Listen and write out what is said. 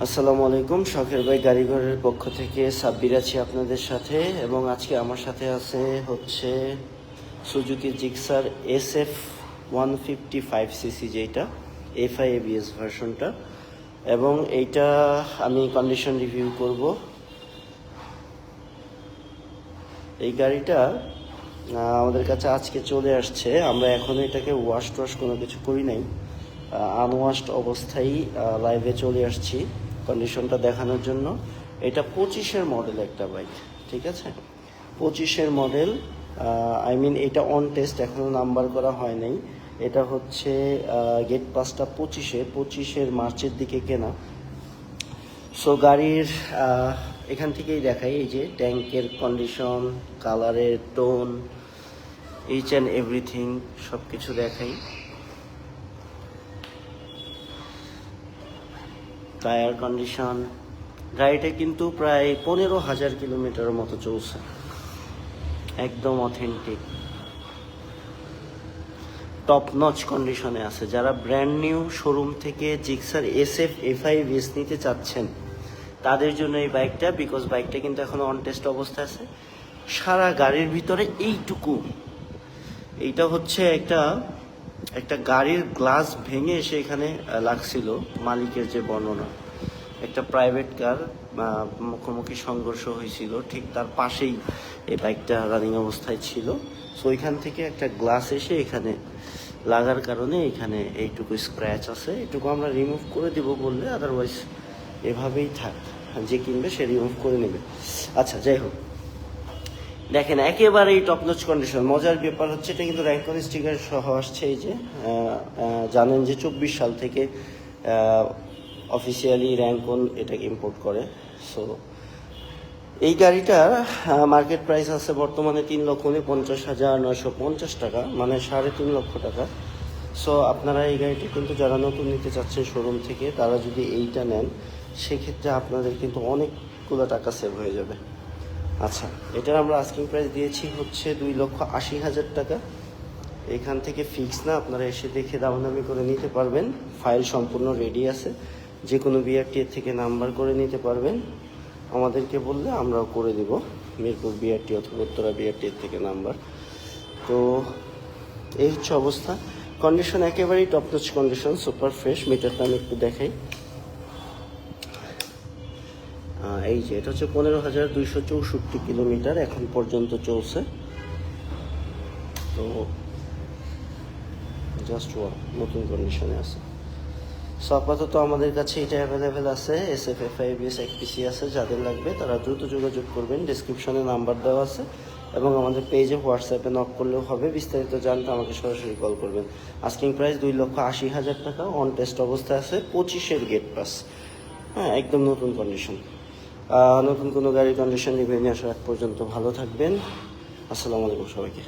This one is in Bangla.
আসসালামু আলাইকুম। শখের ভাই গাড়িঘরের পক্ষ থেকে সাব্বির আছি আপনাদের সাথে, এবং আজকে আমার সাথে আছে হচ্ছে সুজুকি জিক্সার SF 155cc, যেটা FI ABS ভার্সনটা, এবং এইটা আমি কন্ডিশন রিভিউ করব। এই গাড়িটা আমাদের কাছে আজকে চলে আসছে। আমরা এখনো এটাকে ওয়াশ টোয়াশ কোনো কিছু করি নাই, আনওয়াশড অবস্থায় লাইভে চলে আসছি কন্ডিশনটা দেখানোর জন্য। এটা 25-এর মডেল একটা বাইক, ঠিক আছে? 25-এর মডেল, আই মিন এটা অন টেস্ট, এখনও নাম্বার করা হয় নাই। এটা হচ্ছে গেট পাসটা 25-এর মার্চের দিকে কেনা। সো গাড়ির এখান থেকেই দেখাই, এই যে ট্যাঙ্কের কন্ডিশন, কালারের টোন, ইচ অ্যান্ড এভরিথিং সব কিছু দেখাই। টায়ার কন্ডিশন, গাড়িটা কিন্তু প্রায় 15,000 কিলোমিটারের মতো চলছে, একদম অথেন্টিক টপ নচ কন্ডিশনে আছে। যারা ব্র্যান্ড নিউ শোরুম থেকে জিক্সার SF FI ABS নিতে চাচ্ছেন তাদের জন্য এই বাইকটা, বিকজ বাইকটা কিন্তু এখনো অন টেস্ট অবস্থায় আছে। সারা গাড়ির ভিতরে এইটুকু, এইটা হচ্ছে একটা গাড়ির গ্লাস ভেঙে এসে এখানে লাগছিল। মালিকের যে বর্ণনা, একটা প্রাইভেট কার মুখোমুখি সংঘর্ষ হয়েছিল, ঠিক তার পাশেই এই বাইকটা রানিং অবস্থায় ছিল। সো ওইখান থেকে একটা গ্লাস এসে এখানে লাগার কারণে এখানে এইটুকু স্ক্র্যাচ আছে। এটুকু আমরা রিমুভ করে দিব বললে, আদারওয়াইজ এভাবেই থাক, যে কিনবে সে রিমুভ করে নেবে। আচ্ছা, যাই হোক, দেখেন একেবারেই টপনচ কন্ডিশন। মজার ব্যাপার হচ্ছে এটা কিন্তু র্যাঙ্কন স্টিকার সহ আসছে। এই যে জানেন যে 24 সাল থেকে অফিসিয়ালি র্যাঙ্কন এটাকে ইম্পোর্ট করে। সো এই গাড়িটার মার্কেট প্রাইস আছে বর্তমানে 3,49,950 টাকা, মানে 3.5 লক্ষ টাকা। সো আপনারা এই গাড়িটা কিন্তু যারা নতুন নিতে চাচ্ছেন শোরুম থেকে, তারা যদি এইটা নেন সেক্ষেত্রে আপনাদের কিন্তু অনেকগুলো টাকা সেভ হয়ে যাবে। আচ্ছা, এটার আমরা আস্কিং প্রাইস দিয়েছি হচ্ছে 2,80,000 টাকা। এখান থেকে ফিক্স না, আপনারা এসে দেখে দামাদামি করে নিতে পারবেন। ফাইল সম্পূর্ণ রেডি আছে, যে কোনো BRT থেকে নাম্বার করে নিতে পারবেন। আমাদেরকে বললে আমরাও করে দিব, মিরপুর BRT অথবা উত্তরা BRT থেকে নাম্বার। তো এই হচ্ছে অবস্থা। কন্ডিশন একেবারেই টপনচ কন্ডিশন, সুপার ফ্রেশ। মিটারটা আমি একটু দেখাই। এই যে এটা হচ্ছে 15,264 কিলোমিটার এখন পর্যন্ত চলছে। তো জাস্ট নতুন কন্ডিশনে আছে। সো আপাতত আমাদের কাছে এটা অ্যাভেলেবেল আছে। SF FI ABS XPC আছে। যাদের লাগবে তারা দ্রুত যোগাযোগ করবেন, ডিসক্রিপশনে নাম্বার দেওয়া আছে, এবং আমাদের পেজে হোয়াটসঅ্যাপে নক করলেও হবে। বিস্তারিত জানতে আমাকে সরাসরি কল করবেন। আস্কিং প্রাইস 2,80,000 টাকা, অন টেস্ট অবস্থায় আছে, 25-এর গেট পাস। হ্যাঁ, একদম নতুন কন্ডিশন। নতুন কোনো গাড়ির কন্ডিশন রিভিউ নিয়ে আসার আগ পর্যন্ত ভালো থাকবেন। আসসালামু আলাইকুম সবাইকে।